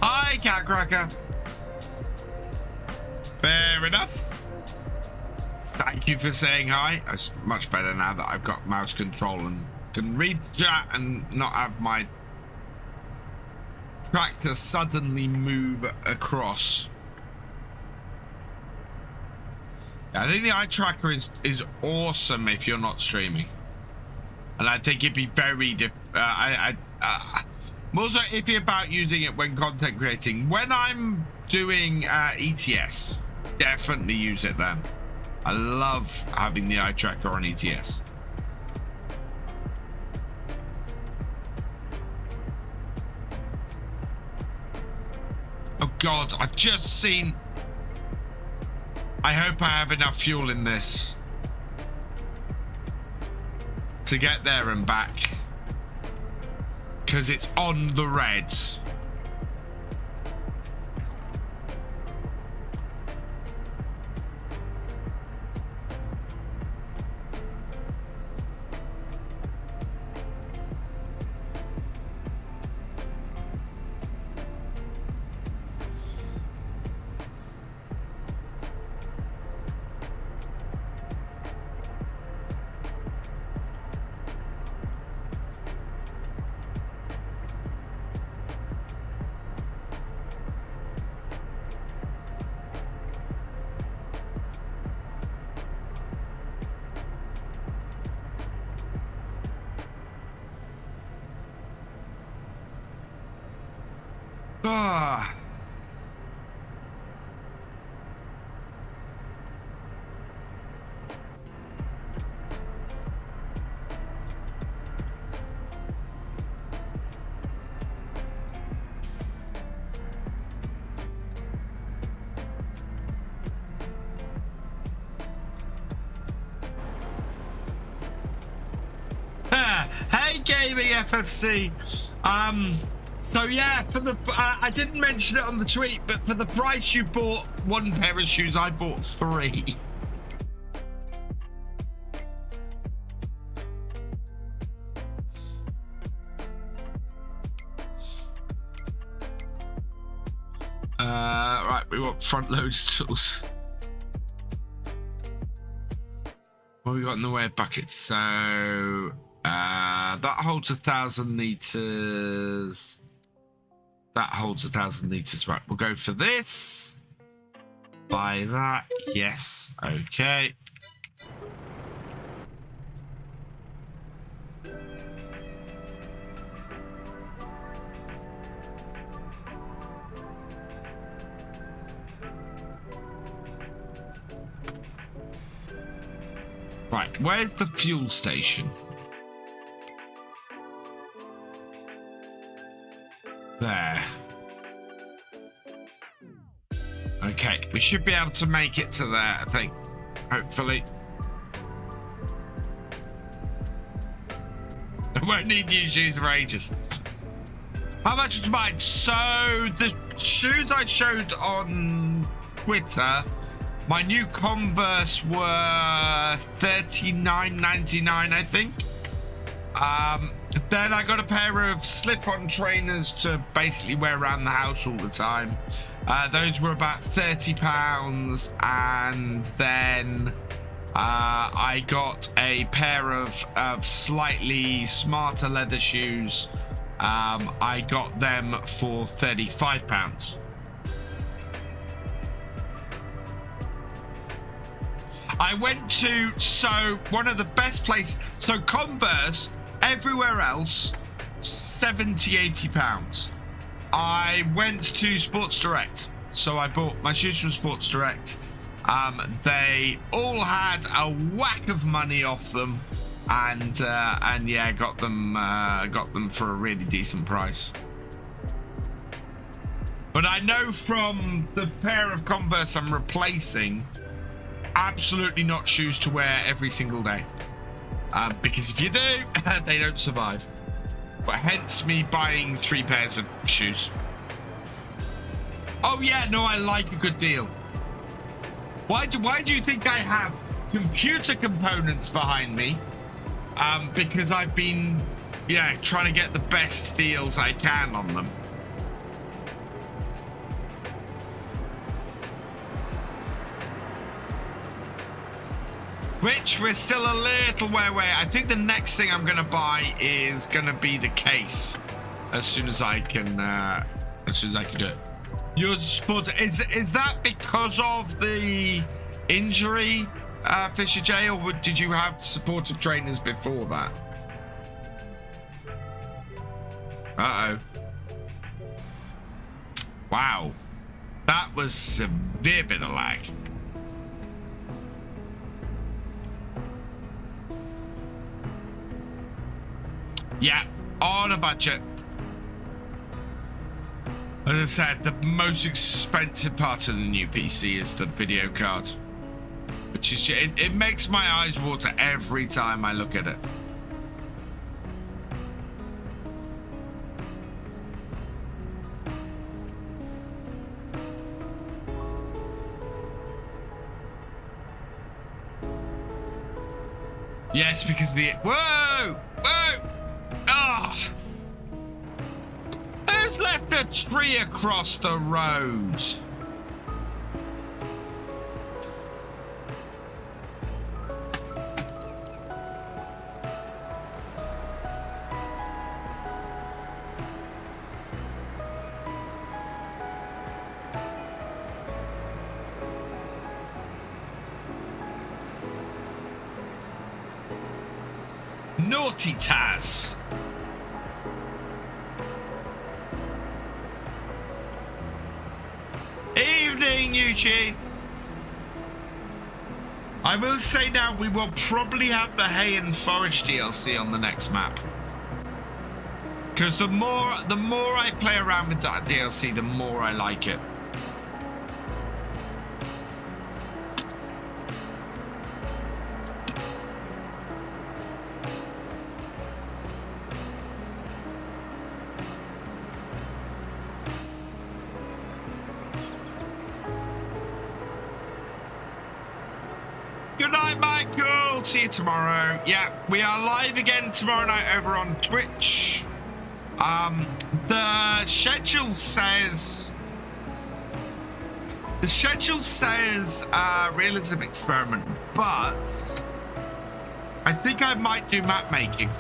A: Hi, Cat Cracker. Fair enough. Thank you for saying hi. It's much better now that I've got mouse control and can read the chat and not have my tractor suddenly move across. Yeah, I think the eye tracker is awesome if you're not streaming, and I think it'd be very I'm also iffy about using it when content creating. When I'm doing ETS, definitely use it then. I love having the eye tracker on ETS. Oh God, I've just seen I hope I have enough fuel in this to get there and back, because it's on the red. Ah. Hey, Gaming FFC. So yeah, for the I didn't mention it on the tweet, but for the price you bought one pair of shoes, I bought 3. Right, we want front loaded tools. What have we got in the way of buckets? So that holds 1,000 liters. That holds 1,000 liters. Right, we'll go for this. Buy that. Yes. Okay. Right, where's the fuel station? There. Okay, we should be able to make it to there, I think. Hopefully. I won't need new shoes for ages. How much was mine? So, the shoes I showed on Twitter, my new Converse were $39.99, I think. Then I got a pair of slip-on trainers to basically wear around the house all the time. Those were about £30, and then I got a pair of slightly smarter leather shoes. I got them for £35. I went to, so one of the best places, so Converse, everywhere else, £70-80. I went to Sports Direct, so I bought my shoes from Sports Direct. They all had a whack of money off them, and yeah, got them for a really decent price. But I know from the pair of Converse I'm replacing, absolutely not shoes to wear every single day, because if you do, they don't survive. But hence me buying 3 pairs of shoes. Oh yeah, no, I like a good deal. Why do you think I have computer components behind me? Because I've been, yeah, trying to get the best deals I can on them. Which we're still a little way away. I think the next thing I'm gonna buy is gonna be the case as soon as I can do it. Yours supporter, is that because of the injury, Thefisherj, or did you have supportive trainers before that? Uh-oh. Wow. That was a severe bit of lag. Yeah, on a budget. As I said, the most expensive part of the new PC is the video card. which is it makes my eyes water every time I look at it. Yes, because the whoa! Oh! Who's left a tree across the road? Naughty Taz. Evening, Eugene. I will say now, we will probably have the hay and forage DLC on the next map. Because the more I play around with that DLC, the more I like it. Good night, Michael. See you tomorrow. Yeah, we are live again tomorrow night over on Twitch. The schedule says realism experiment, but I think I might do map making.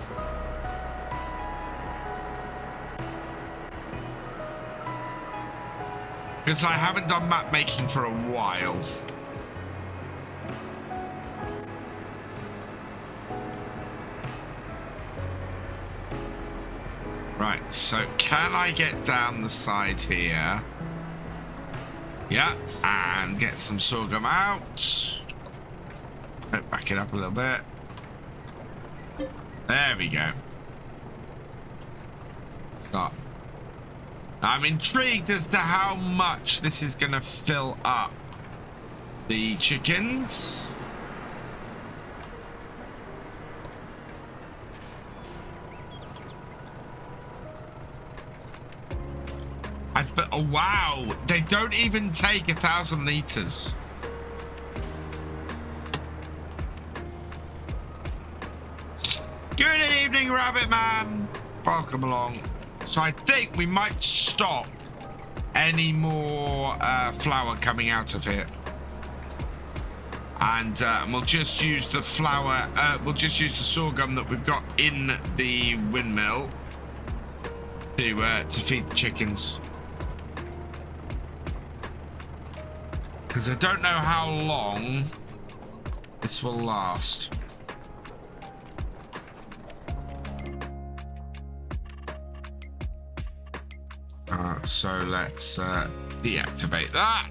A: Because I haven't done map making for a while. Right, so can I get down the side here? Yeah, and get some sorghum out. Back it up a little bit. There we go. Stop. I'm intrigued as to how much this is going to fill up the chickens. Oh, wow, they don't even take 1,000 liters. Good evening, Rabbit Man. Welcome along. So I think we might stop any more flour coming out of here, and we'll just use the flour. We'll just use the sorghum that we've got in the windmill to feed the chickens. Because I don't know how long this will last. So let's deactivate that.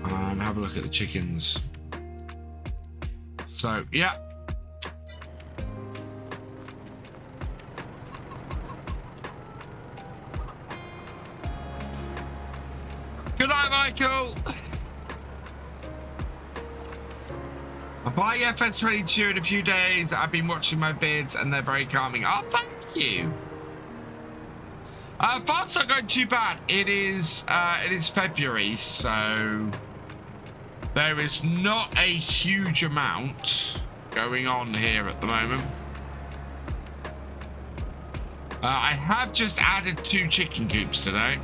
A: And have a look at the chickens. So, yeah. Good night, Michael. I'm buying FS22 in a few days. I've been watching my vids and they're very calming. Oh, thank you. Farm's not going too bad. It is February, so there is not a huge amount going on here at the moment. I have just added 2 chicken coops today.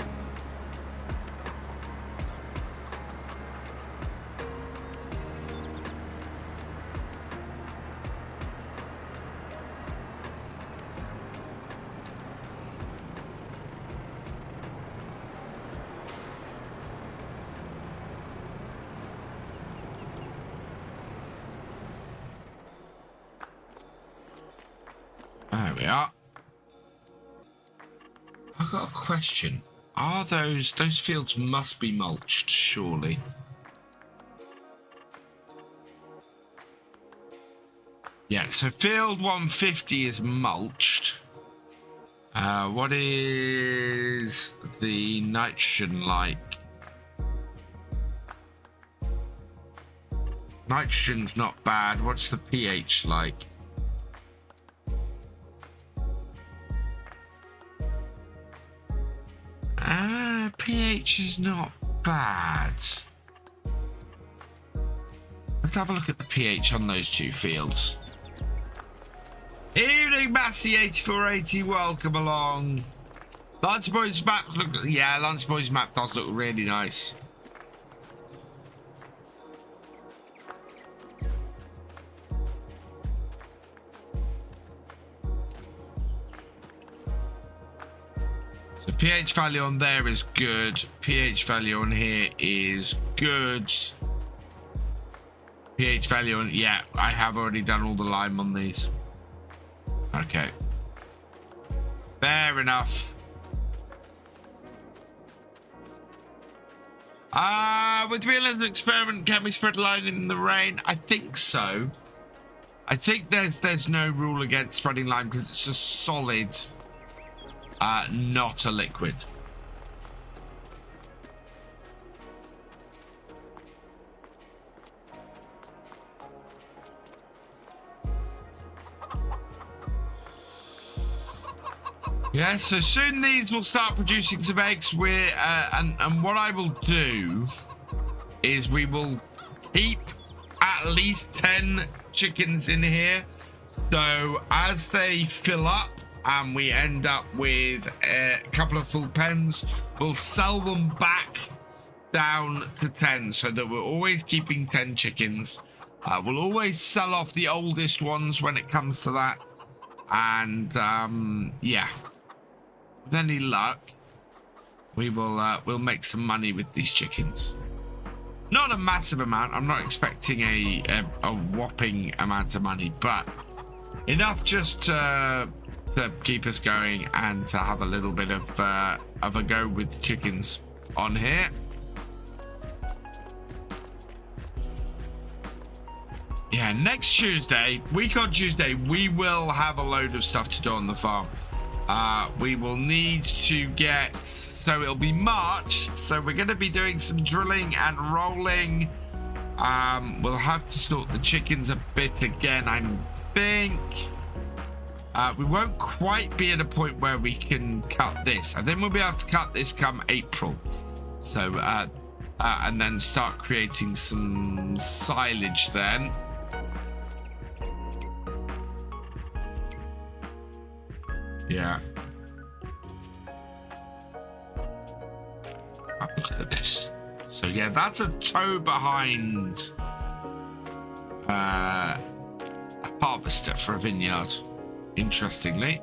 A: There we are. I've got a question. Are those fields must be mulched, surely? Yeah, so field 150 is mulched. What is the nitrogen like Nitrogen's not bad. What's the pH like? pH is not bad. Let's have a look at the pH on those two fields. Evening, Massey8480. Welcome along. Lance Boy's map look. Yeah, Lance Boy's map does look really nice. The pH value on there is good. pH value on here is good. pH value on, yeah, I have already done all the lime on these. Okay. Fair enough. With realism experiment, can we spread line in the rain? I think so. I think there's no rule against spreading lime because it's a solid, not a liquid. Yeah, so soon these will start producing some eggs. And what I will do is we will keep at least 10 chickens in here. So as they fill up and we end up with a couple of full pens, we'll sell them back down to 10 so that we're always keeping 10 chickens. We'll always sell off the oldest ones when it comes to that. And yeah. With any luck, we will we'll make some money with these chickens. Not a massive amount. I'm not expecting a whopping amount of money, but enough just to keep us going and to have a little bit of a go with the chickens on here. Yeah, next Tuesday, week on Tuesday, we will have a load of stuff to do on the farm. We will need to get, so it'll be March, so we're going to be doing some drilling and rolling. We'll have to sort the chickens a bit again, I think. We won't quite be at a point where we can cut this. I think we'll be able to cut this come April. So, and then start creating some silage then. Yeah. Look at this. So yeah, that's a toe behind a harvester for a vineyard. Interestingly.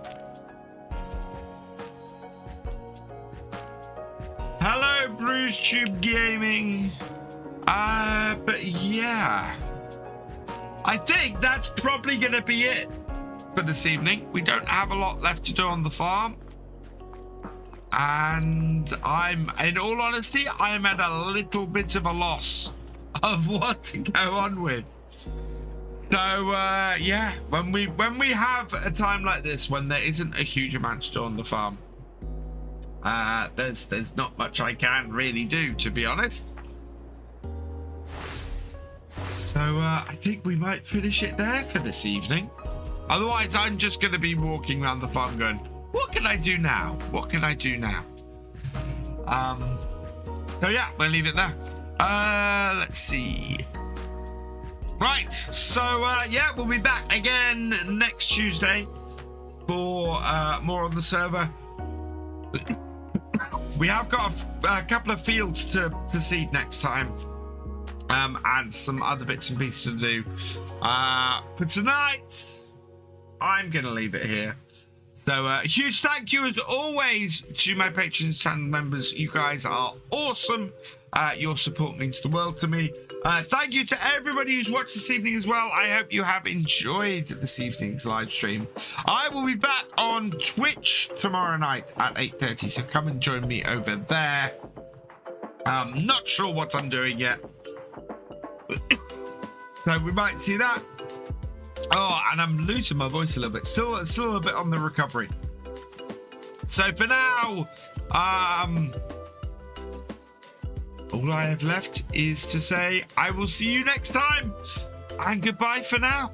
A: Hello, Bruce Tube Gaming. But yeah, I think that's probably gonna be it for this evening. We don't have a lot left to do on the farm, and in all honesty, I'm at a little bit of a loss of what to go on with. So yeah, when we have a time like this when there isn't a huge amount to do on the farm, there's not much I can really do, to be honest. So I think we might finish it there for this evening. Otherwise, I'm just going to be walking around the farm going, what can I do now? What can I do now? So yeah, we'll leave it there. Let's see. Right, so yeah, we'll be back again next Tuesday for more on the server. We have got a couple of fields to seed next time. And some other bits and pieces to do. For tonight, I'm going to leave it here. So a huge thank you as always to my patrons, channel members. You guys are awesome. Your support means the world to me. Thank you to everybody who's watched this evening as well. I hope you have enjoyed this evening's live stream. I will be back on Twitch tomorrow night at 8:30, so come and join me over there. Not sure what I'm doing yet. So we might see that. Oh, and I'm losing my voice a little bit. Still a bit on the recovery. So for now, oh, all I have left is to say I will see you next time, and goodbye for now.